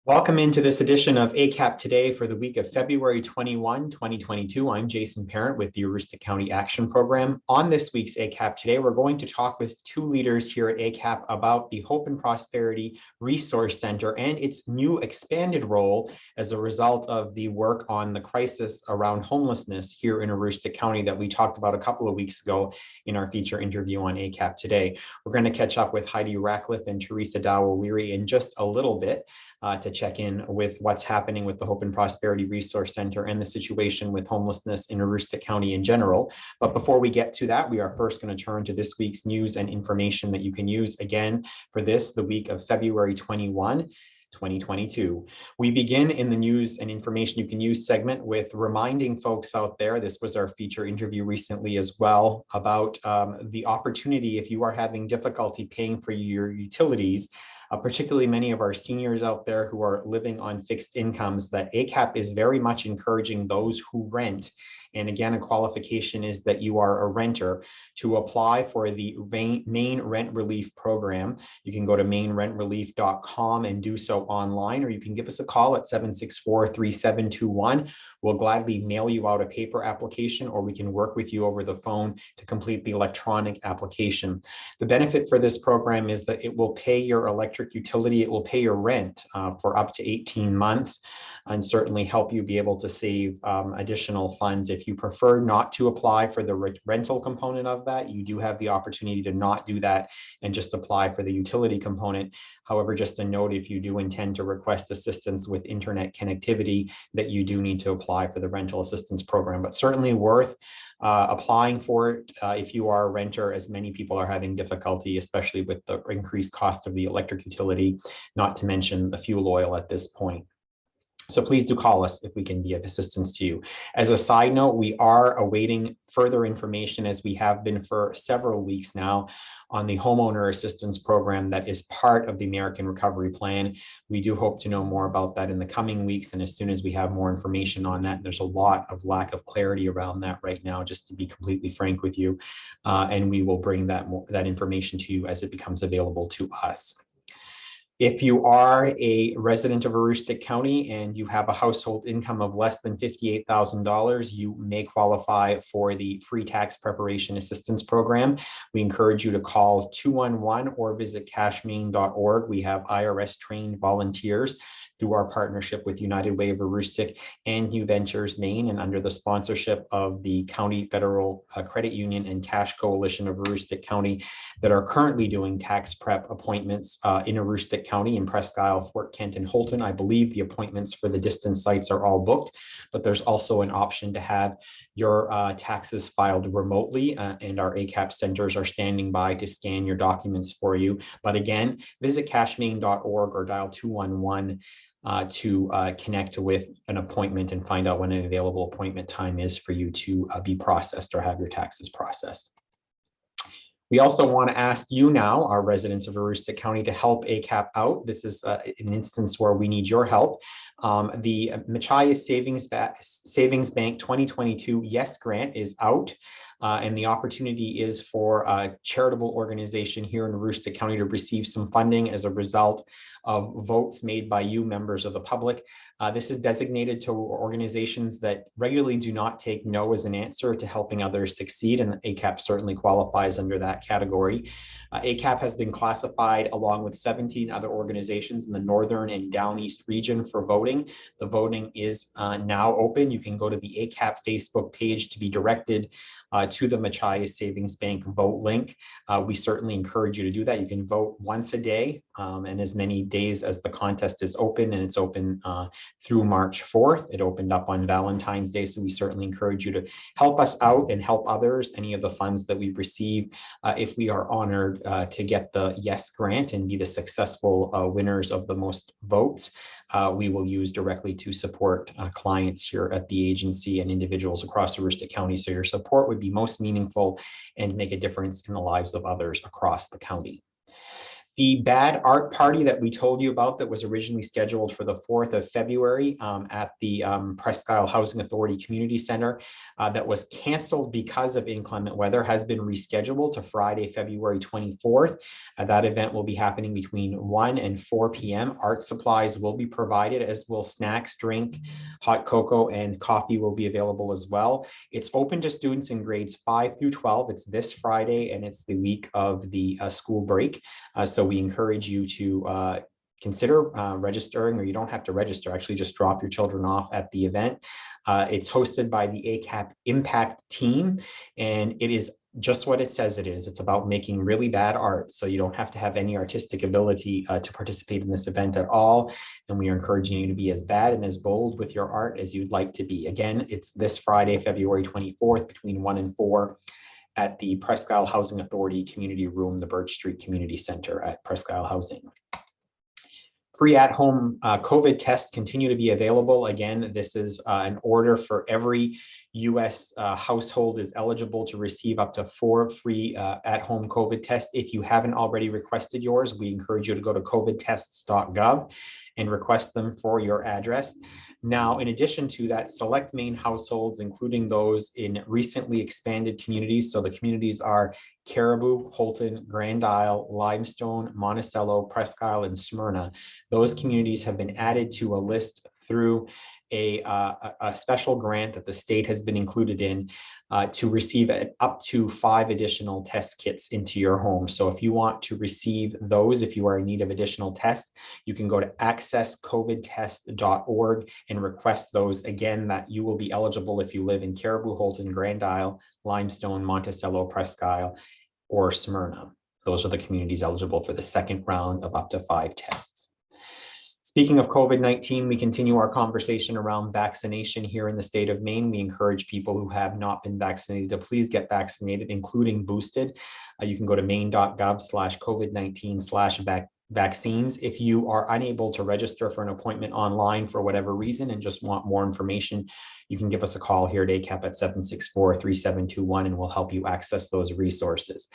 Welcome into this edition of ACAP Today for the week of February 21, 2022. I'm Jason Parent with the Aroostook County Action Program. On this week's ACAP Today, we're going to talk with two leaders here at ACAP about the Hope and Prosperity Resource Center and its new expanded role as a result of the work on the crisis around homelessness here in Aroostook County that we talked about a couple of weeks ago in our feature interview on ACAP Today. We're going to catch up with Heidi Rackliffe and Theresa O'Leary in just a little bit to check in with what's happening with the Hope and Prosperity Resource Center and the situation with homelessness in Aroostook County in general. But before we get to that, we are first going to turn to this week's news and information that you can use again for the week of February 21. 2022. We begin in the news and information you can use segment with reminding folks out there, this was our feature interview recently as well, about the opportunity if you are having difficulty paying for your utilities, particularly many of our seniors out there who are living on fixed incomes, that ACAP is very much encouraging those who rent. And again, a qualification is that you are a renter to apply for the Maine Rent Relief Program. You can go to mainrentrelief.com and do so online, or you can give us a call at 764-3721. We'll gladly mail you out a paper application, or we can work with you over the phone to complete the electronic application. The benefit for this program is that it will pay your electric utility, it will pay your rent for up to 18 months, and certainly help you be able to save additional funds. If you prefer not to apply for the rental component of that, you do have the opportunity to not do that and just apply for the utility component. However, just a note, if you do intend to request assistance with internet connectivity, that you do need to apply for the rental assistance program, but certainly worth applying for it if you are a renter, as many people are having difficulty, especially with the increased cost of the electric utility, not to mention the fuel oil at this point. So please do call us if we can be of assistance to you. As a side note, we are awaiting further information, as we have been for several weeks now, on the homeowner assistance program that is part of the American Recovery Plan. We do hope to know more about that in the coming weeks, and as soon as we have more information on that, there's a lot of lack of clarity around that right now, just to be completely frank with you, and we will bring that information to you as it becomes available to us. If you are a resident of Aroostook County and you have a household income of less than $58,000, you may qualify for the free tax preparation assistance program. We encourage you to call 211 or visit cashmain.org. We have IRS trained volunteers through our partnership with United Way of Aroostook and New Ventures Maine, and under the sponsorship of the County Federal Credit Union and Cash Coalition of Aroostook County, that are currently doing tax prep appointments in Aroostook County, in Presque Isle, Fort Kent, and Holton. I believe the appointments for the distance sites are all booked, but there's also an option to have your taxes filed remotely, and our ACAP centers are standing by to scan your documents for you. But again, visit cashmain.org or dial 211 to connect with an appointment and find out when an available appointment time is for you to be processed or have your taxes processed. We also want to ask you now, our residents of Aroostook County, to help ACAP out. This is an instance where we need your help. The Machias Savings Bank 2022 Yes Grant is out. And the opportunity is for a charitable organization here in Aroostook County to receive some funding as a result of votes made by you, members of the public. This is designated to organizations that regularly do not take no as an answer to helping others succeed, and ACAP certainly qualifies under that category. ACAP has been classified along with 17 other organizations in the Northern and Down East region for voting. The voting is now open. You can go to the ACAP Facebook page to be directed to the Machias Savings Bank vote link. We certainly encourage you to do that. You can vote once a day and as many days as the contest is open, and it's open through March 4th. It opened up on Valentine's Day, so we certainly encourage you to help us out and help others. Any of the funds that we receive, if we are honored to get the Yes Grant and be the successful winners of the most votes, we will use directly to support clients here at the agency and individuals across Aroostook County. So your support would be most meaningful and make a difference in the lives of others across the county. The bad art party that we told you about that was originally scheduled for the 4th of February at the Presque Isle Housing Authority Community Center that was canceled because of inclement weather has been rescheduled to Friday, February 24th. That event will be happening between 1 and 4 p.m. Art supplies will be provided, as will snacks, drink, hot cocoa, and coffee will be available as well. It's open to students in grades 5 through 12. It's this Friday, and it's the week of the school break. So we encourage you to consider registering, or you don't have to register, actually just drop your children off at the event. It's hosted by the ACAP Impact team, and it is just what it says it is. It's about making really bad art. So you don't have to have any artistic ability to participate in this event at all. And we are encouraging you to be as bad and as bold with your art as you'd like to be. Again, it's this Friday, February 24th, between 1 and 4 at the Presque Isle Housing Authority Community Room, the Birch Street Community Center at Presque Isle Housing. Free at-home COVID tests continue to be available. Again, this is an order for every U.S. household is eligible to receive up to 4 free at-home COVID tests. If you haven't already requested yours, we encourage you to go to covidtests.gov and request them for your address. Now, in addition to that, select Maine households, including those in recently expanded communities. So the communities are Caribou, Holton, Grand Isle, Limestone, Monticello, Presque Isle, and Smyrna. Those communities have been added to a list through a special grant that the state has been included in to receive up to 5 additional test kits into your home. So if you want to receive those, if you are in need of additional tests, you can go to accesscovidtest.org and request those. Again, that you will be eligible if you live in Caribou, Holton, Grand Isle, Limestone, Monticello, Presque Isle, or Smyrna. Those are the communities eligible for the second round of up to 5 tests. Speaking of COVID-19, we continue our conversation around vaccination here in the state of Maine. We encourage people who have not been vaccinated to please get vaccinated, including boosted. You can go to maine.gov/COVID-19/vaccines. If you are unable to register for an appointment online for whatever reason and just want more information, you can give us a call here at ACAP at 764-3721, and we'll help you access those resources.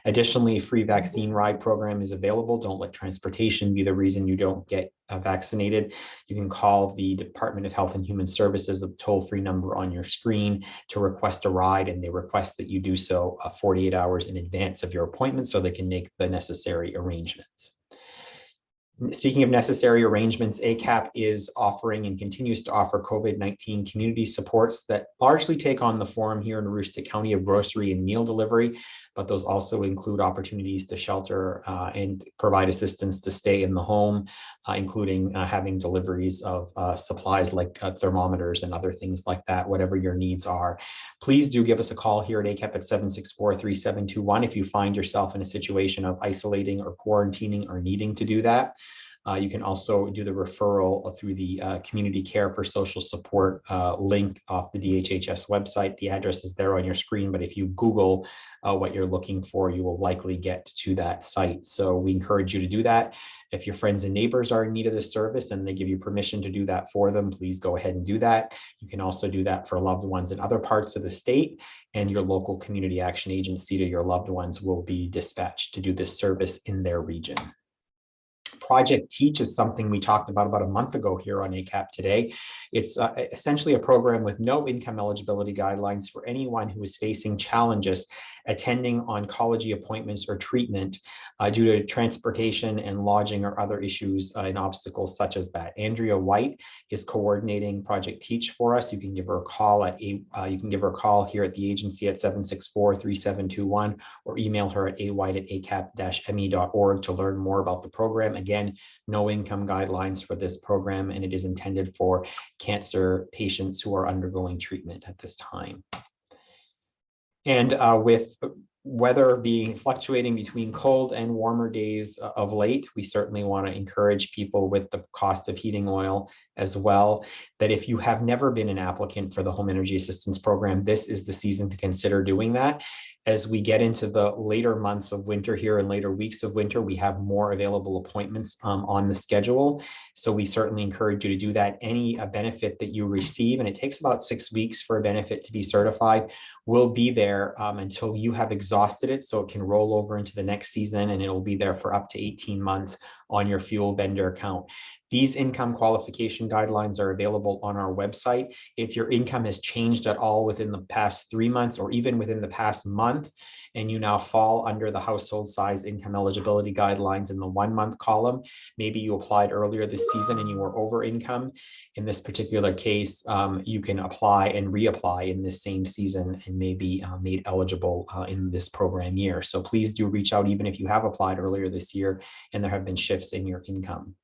Additionally, a free vaccine ride program is available. Don't let transportation be the reason you don't get vaccinated. You can call the Department of Health and Human Services, the toll-free number on your screen, to request a ride, and they request that you do so 48 hours in advance of your appointment so they can make the necessary arrangements. Speaking of necessary arrangements, ACAP is offering and continues to offer COVID-19 community supports that largely take on the form here in Aroostook County of grocery and meal delivery, but those also include opportunities to shelter and provide assistance to stay in the home, including having deliveries of supplies like thermometers and other things like that, whatever your needs are. Please do give us a call here at ACAP at 764-3721 if you find yourself in a situation of isolating or quarantining or needing to do that. You can also do the referral through the Community Care for Social Support link off the DHHS website. The address is there on your screen, but if you Google what you're looking for, you will likely get to that site. So we encourage you to do that. If your friends and neighbors are in need of this service and they give you permission to do that for them, please go ahead and do that. You can also do that for loved ones in other parts of the state, and your local community action agency to your loved ones will be dispatched to do this service in their region. Project Teach is something we talked about a month ago here on ACAP today. It's essentially a program with no income eligibility guidelines for anyone who is facing challenges attending oncology appointments or treatment due to transportation and lodging or other issues and obstacles such as that. Andrea White is coordinating Project Teach for us. You can give her a call at here at the agency at 764-3721 or email her at awhite@acap-me.org to learn more about the program. Again, no income guidelines for this program, and it is intended for cancer patients who are undergoing treatment at this time. And with weather being fluctuating between cold and warmer days of late, we certainly want to encourage people with the cost of heating oil as well, that if you have never been an applicant for the Home Energy Assistance Program, this is the season to consider doing that. As we get into the later months of winter here and later weeks of winter, we have more available appointments on the schedule. So we certainly encourage you to do that. Any benefit that you receive, and it takes about 6 weeks for a benefit to be certified, will be there until you have exhausted it. So it can roll over into the next season, and it will be there for up to 18 months on your fuel vendor account. These income qualification guidelines are available on our website. If your income has changed at all within the past 3 months or even within the past month, and you now fall under the household size income eligibility guidelines in the 1 month column, maybe you applied earlier this season and you were over income. In this particular case, you can apply and reapply in this same season and maybe made eligible in this program year. So please do reach out even if you have applied earlier this year and there have been shifts in your income.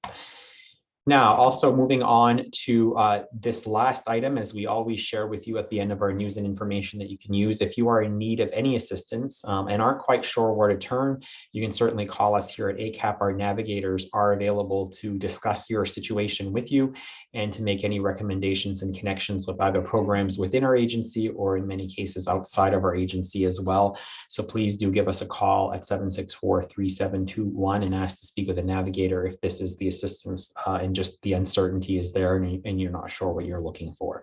Now, also moving on to this last item, as we always share with you at the end of our news and information that you can use. If you are in need of any assistance and aren't quite sure where to turn, you can certainly call us here at ACAP. Our navigators are available to discuss your situation with you and to make any recommendations and connections with either programs within our agency or in many cases outside of our agency as well. So please do give us a call at 764-3721 and ask to speak with a navigator if this is the assistance and just the uncertainty is there and you're not sure what you're looking for.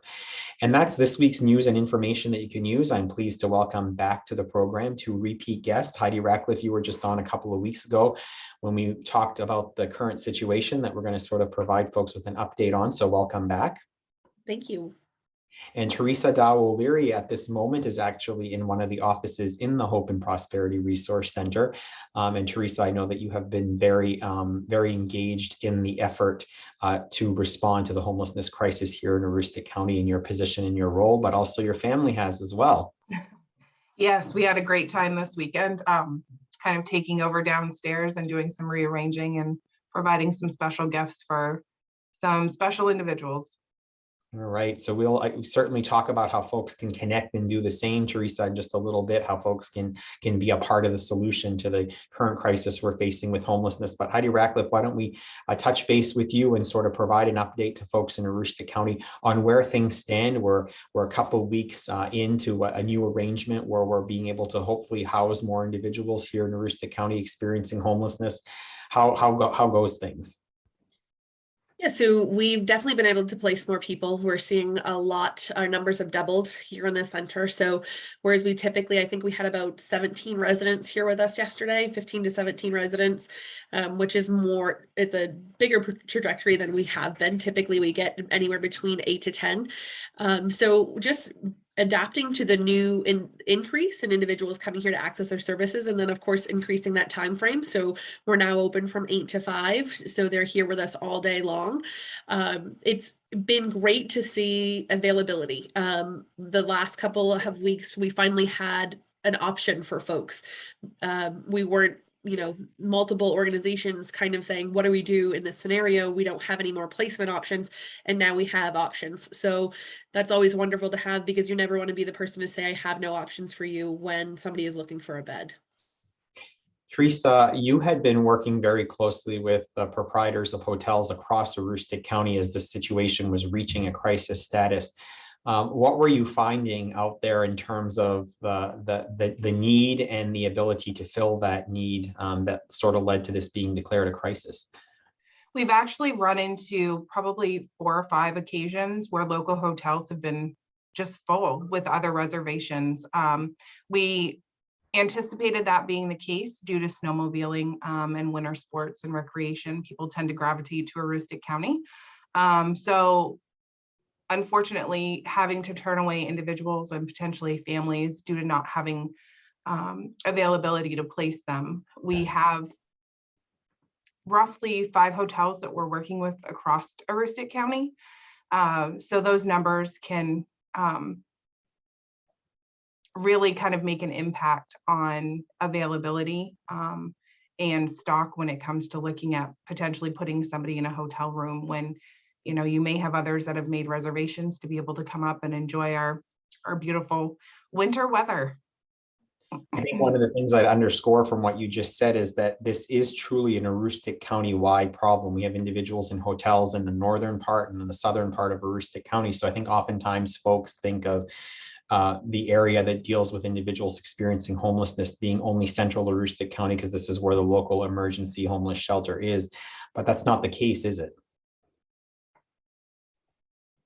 And that's this week's news and information that you can use. I'm pleased to welcome back to the program to repeat guest, Heidi Rackliffe. You were just on a couple of weeks ago when we talked about the current situation that we're going to sort of provide folks with an update on. So welcome back. Thank you. And Theresa Dow-O'Leary at this moment is actually in one of the offices in the Hope and Prosperity Resource Center. And Theresa, I know that you have been very engaged in the effort to respond to the homelessness crisis here in Aroostook County in your position and your role, but also your family has as well. Yes, we had a great time this weekend, kind of taking over downstairs and doing some rearranging and providing some special gifts for some special individuals. All right, so we'll certainly talk about how folks can connect and do the same, Theresa, in just a little bit, how folks can be a part of the solution to the current crisis we're facing with homelessness. But Heidi Rackliffe, why don't we touch base with you and sort of provide an update to folks in Aroostook County on where things stand. We're a couple of weeks into a new arrangement where we're being able to hopefully house more individuals here in Aroostook County experiencing homelessness. How goes things? Yeah, so we've definitely been able to place more people. We're seeing a lot, our numbers have doubled here in the center. So whereas we typically, I think we had about 17 residents here with us yesterday, 15 to 17 residents, which is more, it's a bigger trajectory than we have been. Typically we get anywhere between 8 to 10. So just adapting to the new increase in individuals coming here to access our services, and then of course increasing that time frame. So we're now open from 8 to 5, so they're here with us all day long. It's been great to see availability. The last couple of weeks we finally had an option for folks. We weren't, multiple organizations kind of saying, what do we do in this scenario? We don't have any more placement options. And now we have options. So that's always wonderful to have, because you never want to be the person to say, I have no options for you when somebody is looking for a bed. Theresa, you had been working very closely with the proprietors of hotels across Aroostook County as the situation was reaching a crisis status. What were you finding out there in terms of the need and the ability to fill that need that sort of led to this being declared a crisis? We've actually run into probably 4 or 5 occasions where local hotels have been just full with other reservations. We anticipated that being the case due to snowmobiling and winter sports and recreation. People tend to gravitate to Aroostook County. So unfortunately, having to turn away individuals and potentially families due to not having availability to place them. We have roughly 5 hotels that we're working with across Aroostook County. So those numbers can really kind of make an impact on availability and stock when it comes to looking at potentially putting somebody in a hotel room when you may have others that have made reservations to be able to come up and enjoy our beautiful winter weather. I think one of the things I'd underscore from what you just said is that this is truly an Aroostook County-wide problem. We have individuals in hotels in the northern part and in the southern part of Aroostook County. So I think oftentimes folks think of the area that deals with individuals experiencing homelessness being only central Aroostook County, because this is where the local emergency homeless shelter is. But that's not the case, is it?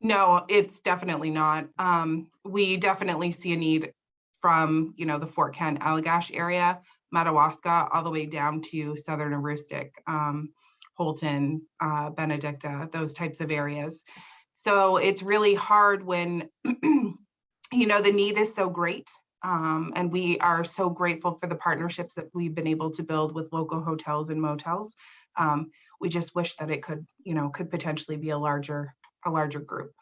No, it's definitely not. We definitely see a need from, the Fort Kent, Allagash area, Madawaska, all the way down to southern Aroostook, Holton, Benedicta, those types of areas. So it's really hard when, the need is so great. And we are so grateful for the partnerships that we've been able to build with local hotels and motels. We just wish that it could potentially be a larger group.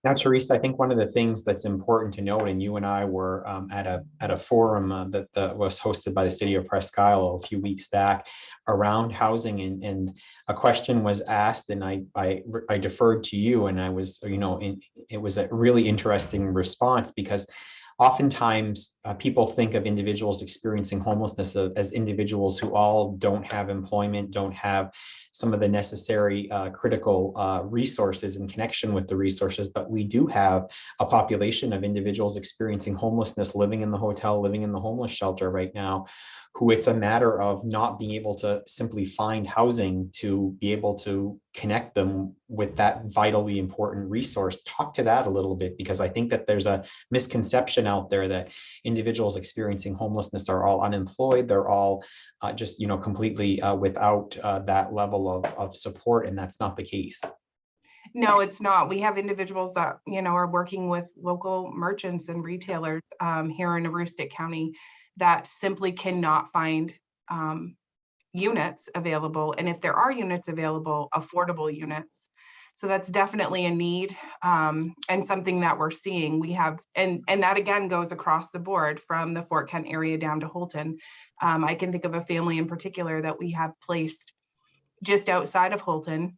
Now, Theresa, I think one of the things that's important to note, and you and I were at a forum that was hosted by the city of Presque Isle a few weeks back around housing, and a question was asked, and I deferred to you, and I was, it was a really interesting response, because oftentimes people think of individuals experiencing homelessness as individuals who all don't have employment, don't have some of the necessary critical resources in connection with the resources, but we do have a population of individuals experiencing homelessness, living in the hotel, living in the homeless shelter right now, who it's a matter of not being able to simply find housing to be able to connect them with that vitally important resource. Talk to that a little bit, because I think that there's a misconception out there that individuals experiencing homelessness are all unemployed. They're all just, completely without that level of support, and that's not the case. No, it's not. We have individuals that, are working with local merchants and retailers here in Aroostook County that simply cannot find units available. And if there are units available, affordable units. So that's definitely a need and something that we're seeing. We have, and that again goes across the board from the Fort Kent area down to Holton. I can think of a family in particular that we have placed just outside of Holton.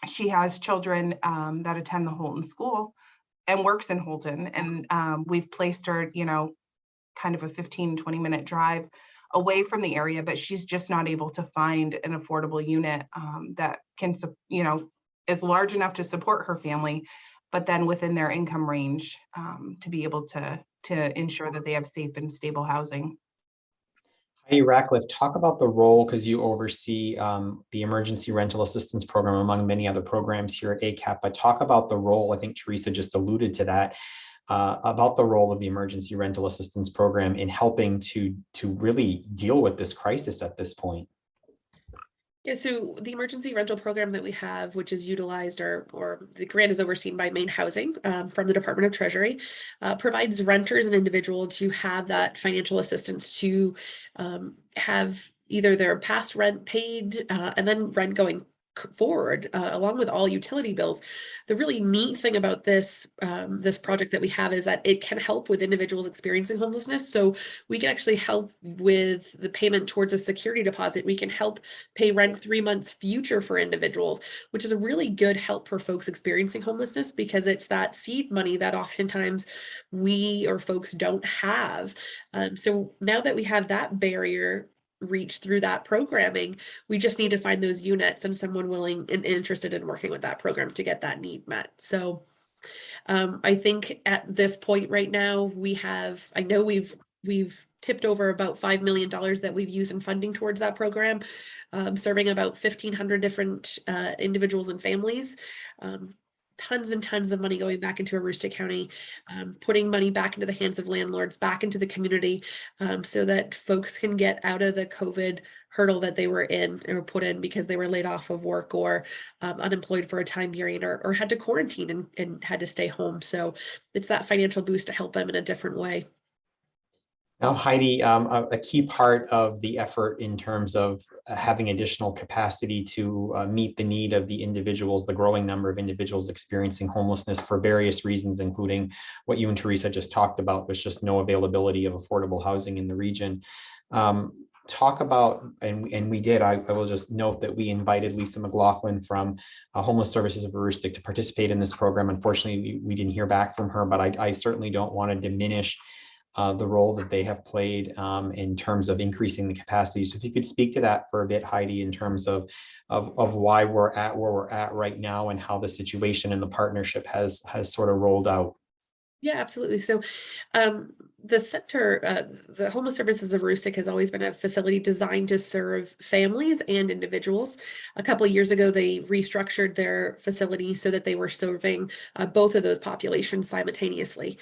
She has children that attend the Holton school and works in Holton. And we've placed her, kind of a 15-20 minute drive away from the area, but she's just not able to find an affordable unit that can, is large enough to support her family, but then within their income range to be able to ensure that they have safe and stable housing. Heidi Rackliffe, talk about the role, because you oversee the emergency rental assistance program among many other programs here at ACAP, but talk about the role, I think Theresa just alluded to that, about the role of the emergency rental assistance program in helping to really deal with this crisis at this point. Yeah, so the emergency rental program that we have, which is utilized or the grant is overseen by Maine Housing from the Department of Treasury, provides renters and individuals to have that financial assistance to have either their past rent paid and then rent going forward along with all utility bills. The really neat thing about this this project that we have is that it can help with individuals experiencing homelessness. So we can actually help with the payment towards a security deposit. We can help pay rent 3 months future for individuals, which is a really good help for folks experiencing homelessness, because it's that seed money that oftentimes we or folks don't have. So now that we have that barrier reach through that programming, we just need to find those units and someone willing and interested in working with that program to get that need met. So I think at this point right now, I know we've tipped over about $5 million that we've used in funding towards that program, serving about 1,500 different individuals and families. Tons and tons of money going back into Aroostook County, putting money back into the hands of landlords, back into the community, so that folks can get out of the COVID hurdle that they were in or put in because they were laid off of work or unemployed for a time period or had to quarantine and had to stay home. So it's that financial boost to help them in a different way. Now, Heidi, a key part of the effort in terms of having additional capacity to meet the need of the individuals, the growing number of individuals experiencing homelessness for various reasons, including what you and Theresa just talked about, there's just no availability of affordable housing in the region. Talk about, and we did, I will just note that we invited Lisa McLaughlin from Homeless Services of Aroostook to participate in this program. Unfortunately, we didn't hear back from her, but I certainly don't want to diminish the role that they have played in terms of increasing the capacity. So if you could speak to that for a bit, Heidi, in terms of why we're at where we're at right now and how the situation and the partnership has sort of rolled out. Yeah, absolutely. So the center, the Homeless Services of Aroostook has always been a facility designed to serve families and individuals. A couple of years ago, they restructured their facility so that they were serving both of those populations simultaneously.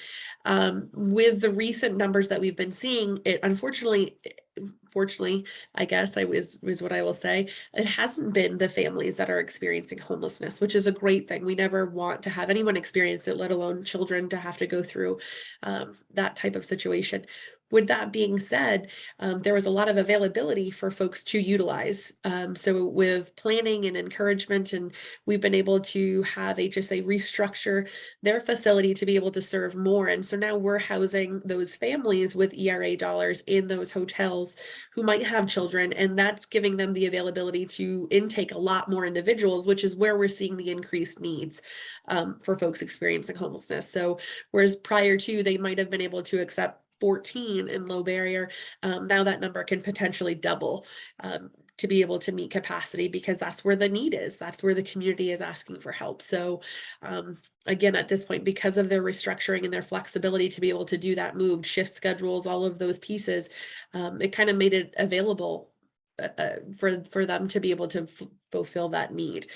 With the recent numbers that we've been seeing, it fortunately, I guess was what I will say, it hasn't been the families that are experiencing homelessness, which is a great thing. We never want to have anyone experience it, let alone children to have to go through that type of situation. With that being said, there was a lot of availability for folks to utilize. So with planning and encouragement, and we've been able to have HSA restructure their facility to be able to serve more. And so now we're housing those families with ERA dollars in those hotels who might have children, and that's giving them the availability to intake a lot more individuals, which is where we're seeing the increased needs for folks experiencing homelessness. So whereas prior to, they might have been able to accept 14 in low barrier, now that number can potentially double to be able to meet capacity, because that's where the need is. That's where the community is asking for help. So again, at this point, because of their restructuring and their flexibility to be able to do that, moved shift schedules, all of those pieces, it kind of made it available for them to be able to fulfill that need.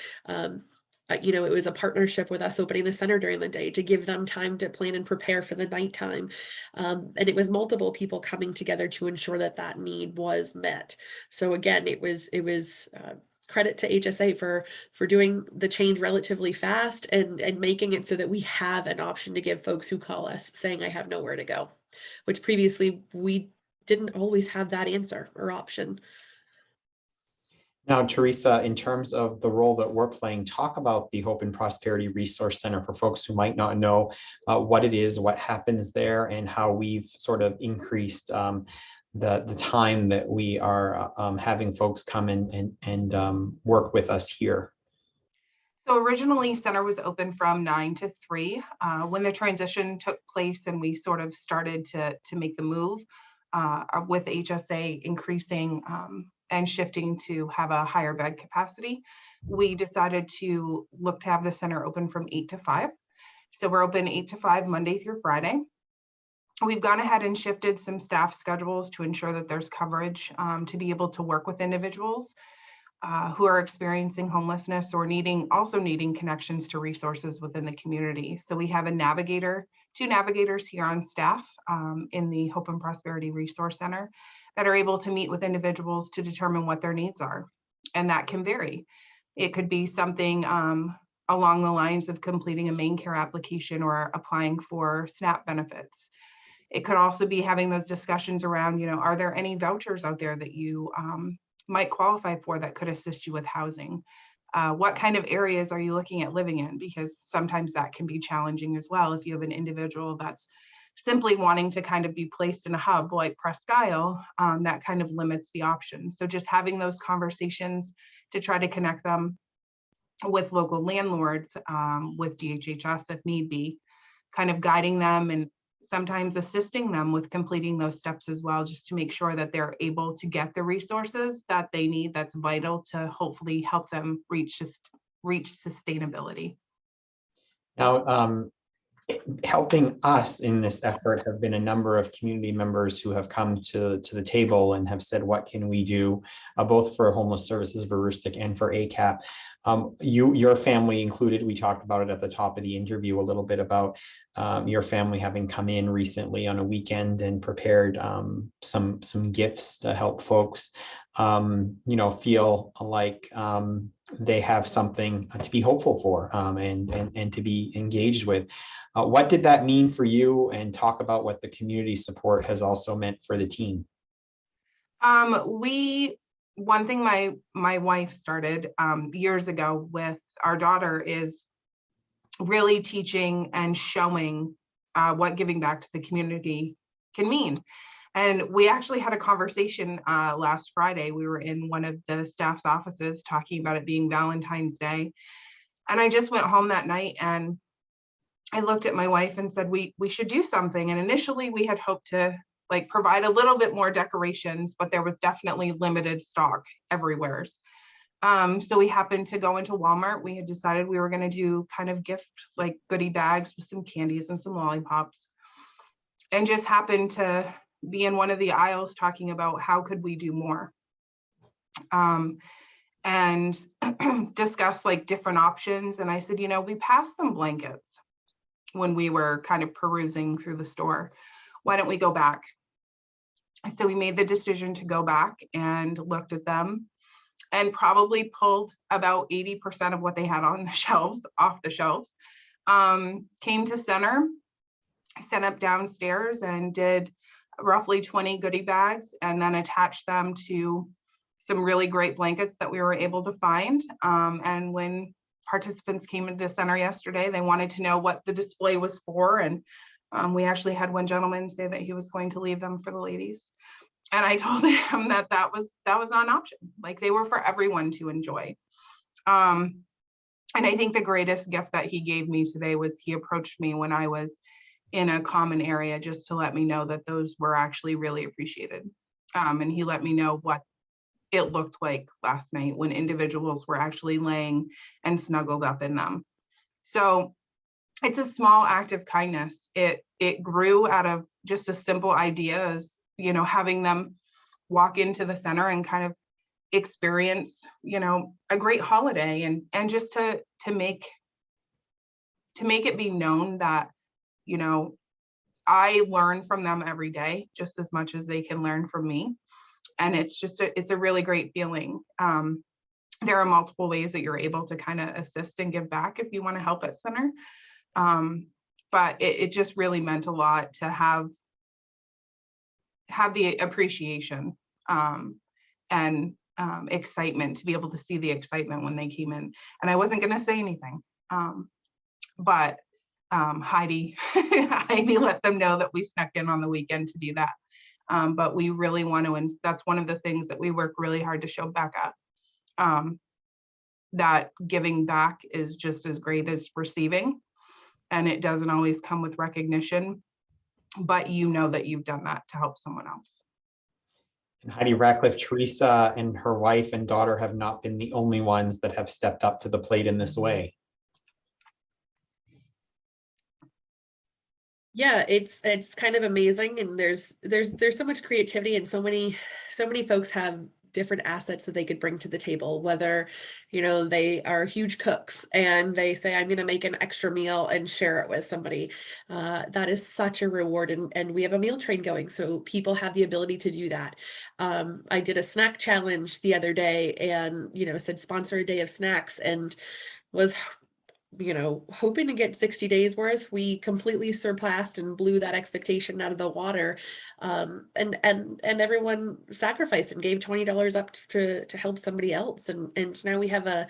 It was a partnership with us opening the center during the day to give them time to plan and prepare for the nighttime. And it was multiple people coming together to ensure that that need was met. So again, it was credit to HSA for doing the change relatively fast and making it so that we have an option to give folks who call us saying, I have nowhere to go, which previously we didn't always have that answer or option. Now, Theresa, in terms of the role that we're playing, talk about the Hope and Prosperity Resource Center for folks who might not know what it is, what happens there, and how we've sort of increased the time that we are having folks come in and work with us here. So originally, center was open from 9 to 3. When the transition took place and we sort of started to make the move with HSA increasing and shifting to have a higher bed capacity, we decided to look to have the center open from 8 to 5. So we're open 8 to 5 Monday through Friday. We've gone ahead and shifted some staff schedules to ensure that there's coverage to be able to work with individuals who are experiencing homelessness or also needing connections to resources within the community. So we have a navigator, 2 navigators here on staff in the Hope and Prosperity Resource Center that are able to meet with individuals to determine what their needs are. And that can vary. It could be something along the lines of completing a main care application or applying for SNAP benefits. It could also be having those discussions around, are there any vouchers out there that you might qualify for that could assist you with housing? What kind of areas are you looking at living in? Because sometimes that can be challenging as well. If you have an individual that's simply wanting to kind of be placed in a hub like Presque Isle, that kind of limits the options. So just having those conversations to try to connect them with local landlords, with DHHS if need be, kind of guiding them and sometimes assisting them with completing those steps as well, just to make sure that they're able to get the resources that they need that's vital to hopefully help them reach sustainability. Now, helping us in this effort have been a number of community members who have come to the table and have said, what can we do, both for Homeless Services of Aroostook and for ACAP. Your family included, we talked about it at the top of the interview a little bit about your family having come in recently on a weekend and prepared some gifts to help folks feel like they have something to be hopeful for and to be engaged with. What did that mean for you? And talk about what the community support has also meant for the team. One thing my wife started years ago with our daughter is really teaching and showing what giving back to the community can mean. And we actually had a conversation last Friday. We were in one of the staff's offices talking about it being Valentine's Day. And I just went home that night and I looked at my wife and said, we should do something. And initially we had hoped to provide a little bit more decorations, but there was definitely limited stock everywhere. So we happened to go into Walmart. We had decided we were going to do kind of gift like goodie bags with some candies and some lollipops, and just happened to be in one of the aisles talking about how could we do more, and discuss like different options. And I said, you know, we passed some blankets when we were kind of perusing through the store. Why don't we go back? So we made the decision to go back and looked at them, and probably pulled about 80% of what they had on the shelves off the shelves. Came to center, set up downstairs, and did roughly 20 goodie bags, and then attached them to some really great blankets that we were able to find. And when participants came into center yesterday, they wanted to know what the display was for. And we actually had one gentleman say that he was going to leave them for the ladies. And I told him that that was not an option. Like, they were for everyone to enjoy. And I think the greatest gift that he gave me today was he approached me when I was in a common area just to let me know that those were actually really appreciated. And he let me know what it looked like last night when individuals were actually laying and snuggled up in them. So it's a small act of kindness. It grew out of just a simple idea, as, you know, having them walk into the center and kind of experience, you know, a great holiday, and just to make it be known that, you know, I learn from them every day just as much as they can learn from me. And it's just it's a really great feeling. There are multiple ways that you're able to kind of assist and give back if you want to help at center. But it just really meant a lot to have the appreciation and excitement, to be able to see the excitement when they came in. And I wasn't going to say anything, but Heidi let them know that we snuck in on the weekend to do that. But we really want to, and that's one of the things that we work really hard to show back up, that giving back is just as great as receiving. And it doesn't always come with recognition, but you know that you've done that to help someone else. And Heidi, Rackliffe, Theresa and her wife and daughter have not been the only ones that have stepped up to the plate in this way. Yeah, it's kind of amazing, and there's so much creativity, and so many folks have different assets that they could bring to the table, whether, you know, they are huge cooks and they say, I'm going to make an extra meal and share it with somebody. That is such a reward. And we have a meal train going, so people have the ability to do that. I did a snack challenge the other day, and, you know, said sponsor a day of snacks, and was, you know, hoping to get 60 days worth. We completely surpassed and blew that expectation out of the water. And everyone sacrificed and gave $20 up to help somebody else. And now we have a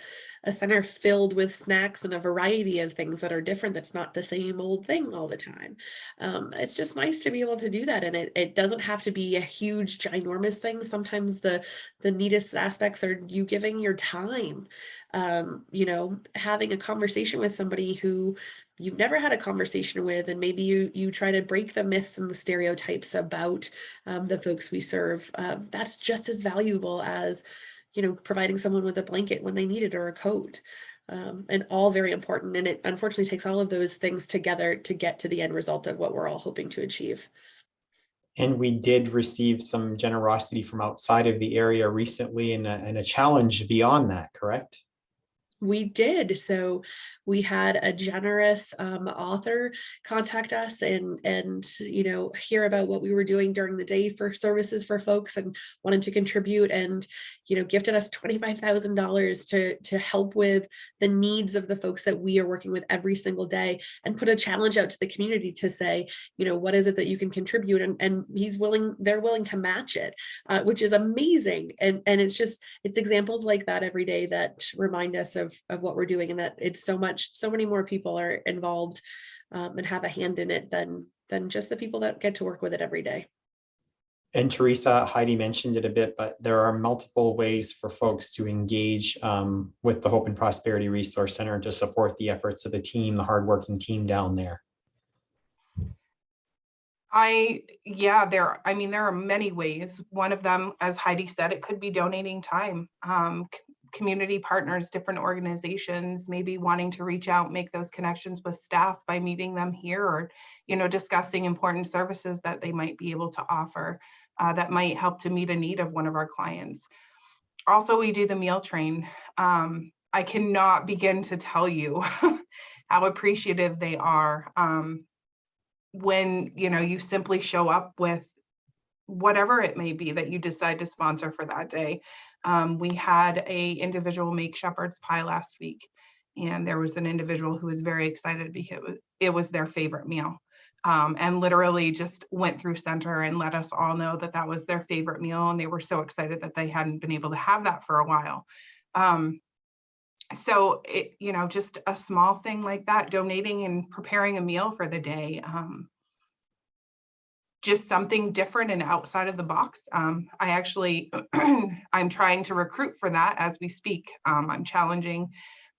center filled with snacks and a variety of things that are different. That's not the same old thing all the time. It's just nice to be able to do that. And it doesn't have to be a huge, ginormous thing. Sometimes the neatest aspects are you giving your time, you know, having a conversation with somebody who you've never had a conversation with, and maybe you try to break the myths and the stereotypes about the folks we serve. That's just as valuable as, you know, providing someone with a blanket when they need it, or a coat, and all very important. And it unfortunately takes all of those things together to get to the end result of what we're all hoping to achieve. And we did receive some generosity from outside of the area recently, and a challenge beyond that, correct? We did. So we had a generous author contact us and you know, hear about what we were doing during the day for services for folks, and wanted to contribute, and, you know, gifted us $25,000 to help with the needs of the folks that we are working with every single day, and put a challenge out to the community to say, you know, what is it that you can contribute? And they're willing to match it, which is amazing. And it's examples like that every day that remind us of what we're doing, and that it's so many more people are involved and have a hand in it than just the people that get to work with it every day. And Theresa, Heidi mentioned it a bit, but there are multiple ways for folks to engage with the Hope and Prosperity Resource Center to support the efforts of the team, the hardworking team down there. There are many ways. One of them, as Heidi said, it could be donating time. community partners, different organizations, maybe wanting to reach out, make those connections with staff by meeting them here, or, discussing important services that they might be able to offer that might help to meet a need of one of our clients. Also, we do the meal train. I cannot begin to tell you how appreciative they are when, you simply show up with whatever it may be that you decide to sponsor for that day. We had a individual make shepherd's pie last week, and there was an individual who was very excited because it was their favorite meal, and literally just went through center and let us all know that that was their favorite meal, and they were so excited that they hadn't been able to have that for a while. So it, just a small thing like that, donating and preparing a meal for the day, just something different and outside of the box. I actually, I'm trying to recruit for that as we speak. I'm challenging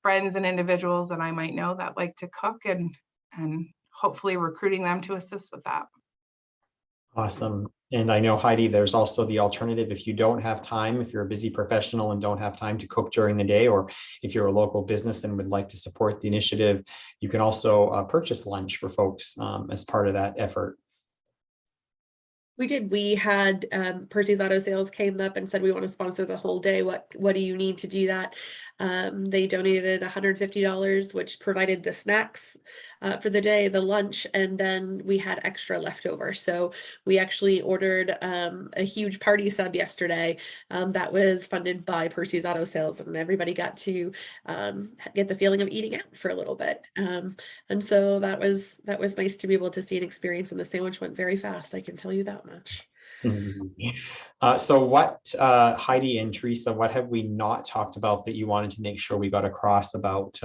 friends and individuals that I might know that like to cook, and hopefully recruiting them to assist with that. Awesome. And I know, Heidi, there's also the alternative if you don't have time, if you're a busy professional and don't have time to cook during the day, or if you're a local business and would like to support the initiative, you can also purchase lunch for folks as part of that effort. We did. We had Percy's Auto Sales came up and said, we want to sponsor the whole day. What do you need to do that? They donated $150, which provided the snacks for the day, the lunch, and then we had extra leftover. So we actually ordered a huge party sub yesterday that was funded by Percy's Auto Sales, and everybody got to get the feeling of eating out for a little bit. And so that was nice to be able to see an experience, and the sandwich went very fast. I can tell you that much. So what, Heidi and Theresa, what have we not talked about that you wanted to make sure we got across about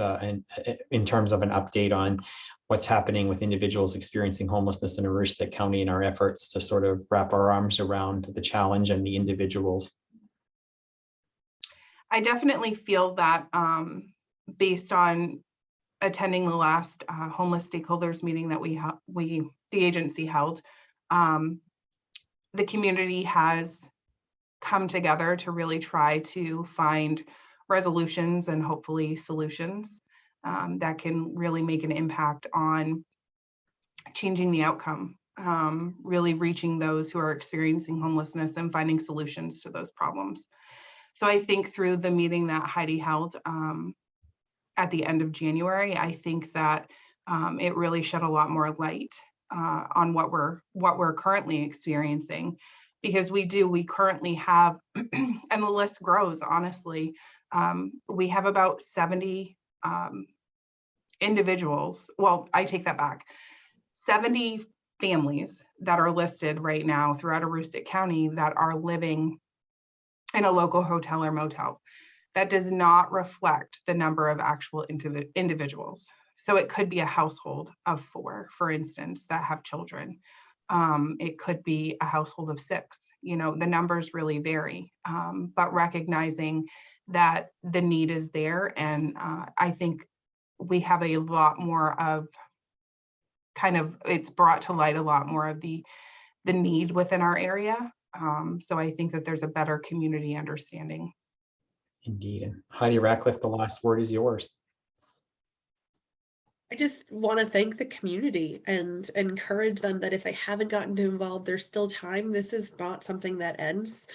in terms of an update on what's happening with individuals experiencing homelessness in Aroostook County and our efforts to sort of wrap our arms around the challenge and the individuals? I definitely feel that based on attending the last homeless stakeholders meeting that the agency held, the community has come together to really try to find resolutions and hopefully solutions that can really make an impact on changing the outcome, really reaching those who are experiencing homelessness and finding solutions to those problems. So I think through the meeting that Heidi held at the end of January, I think that it really shed a lot more light on what we're currently experiencing, because we currently have, and the list grows, honestly, we have about 70 individuals. Well, I take that back. 70 families that are listed right now throughout Aroostook County that are living in a local hotel or motel. That does not reflect the number of actual individuals. So it could be a household of 4, for instance, that have children. It could be a household of 6. The numbers really vary, but recognizing that the need is there. And I think we have a lot more of it's brought to light a lot more of the need within our area. So I think that there's a better community understanding. Indeed. Heidi Rackliffe, the last word is yours. I just want to thank the community and encourage them that if they haven't gotten involved, there's still time. This is not something that ends.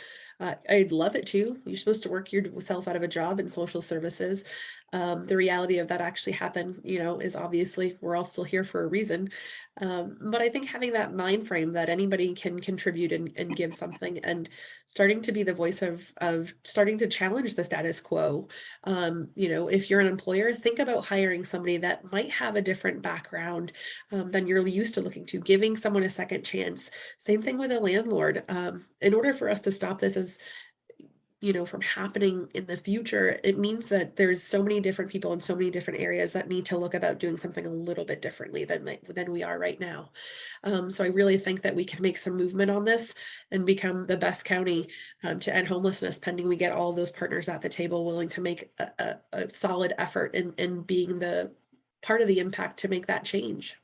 I'd love it to. You're supposed to work yourself out of a job in social services. The reality of that actually happen, is obviously we're all still here for a reason. But I think having that mind frame that anybody can contribute and give something, and starting to be the voice of starting to challenge the status quo. If you're an employer, think about hiring somebody that might have a different background than you're used to looking to, giving someone a second chance. Same thing with a landlord. In order for us to stop this from happening in the future, it means that there's so many different people in so many different areas that need to look about doing something a little bit differently than we are right now. So I really think that we can make some movement on this and become the best county to end homelessness, pending we get all of those partners at the table willing to make a solid effort in being the part of the impact to make that change.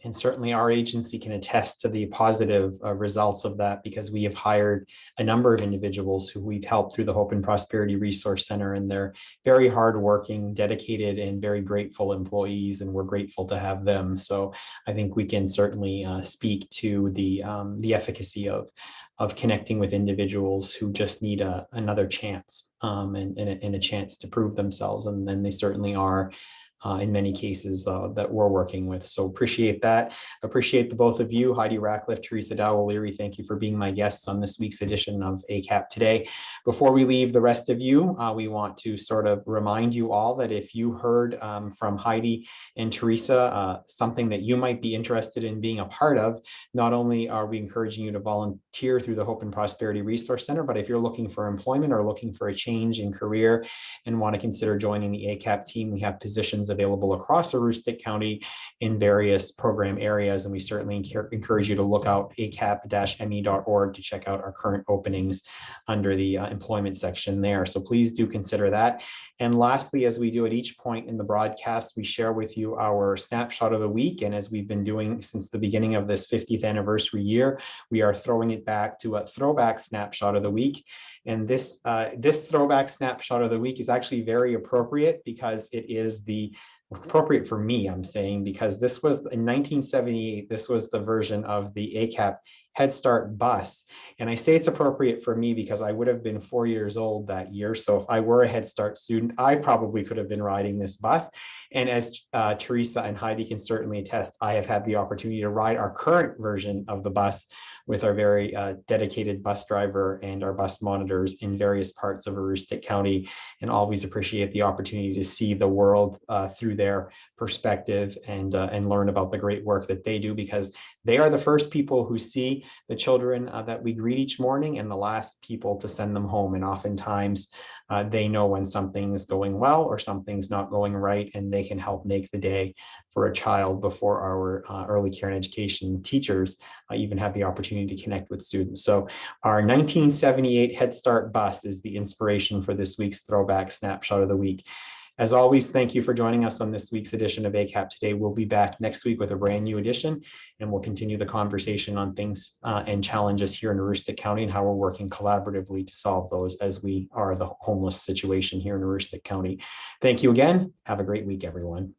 And certainly our agency can attest to the positive results of that, because we have hired a number of individuals who we've helped through the Hope and Prosperity Resource Center, and they're very hardworking, dedicated, and very grateful employees, and we're grateful to have them. So I think we can certainly speak to the efficacy of connecting with individuals who just need another chance and a chance to prove themselves, and then they certainly are. In many cases that we're working with. So appreciate that. Appreciate the both of you, Heidi Rackliffe, Theresa O'Leary. Thank you for being my guests on this week's edition of ACAP Today. Before we leave the rest of you, we want to sort of remind you all that if you heard from Heidi and Theresa something that you might be interested in being a part of, not only are we encouraging you to volunteer through the Hope and Prosperity Resource Center, but if you're looking for employment or looking for a change in career and want to consider joining the ACAP team, we have positions available across Aroostook County in various program areas, and we certainly encourage you to look out acap-me.org to check out our current openings under the employment section there. So please do consider that. And lastly, as we do at each point in the broadcast, we share with you our snapshot of the week. And as we've been doing since the beginning of this 50th anniversary year, we are throwing it back to a throwback snapshot of the week. And this throwback snapshot of the week is actually very appropriate, because it is appropriate for me, I'm saying, because this was in 1978, this was the version of the ACAP Head Start bus. And I say it's appropriate for me because I would have been 4 years old that year. So if I were a Head Start student, I probably could have been riding this bus. And as Theresa and Heidi can certainly attest, I have had the opportunity to ride our current version of the bus with our very dedicated bus driver and our bus monitors in various parts of Aroostook County, and always appreciate the opportunity to see the world through their perspective and learn about the great work that they do, because they are the first people who see the children that we greet each morning and the last people to send them home. And oftentimes they know when something is going well or something's not going right, and they can help make the day for a child before our early care and education teachers even have the opportunity to connect with students. So our 1978 Head Start bus is the inspiration for this week's Throwback Snapshot of the Week. As always, thank you for joining us on this week's edition of ACAP Today. We'll be back next week with a brand new edition, and we'll continue the conversation on things and challenges here in Aroostook County and how we're working collaboratively to solve those as we are the homeless situation here in Aroostook County. Thank you again. Have a great week, everyone.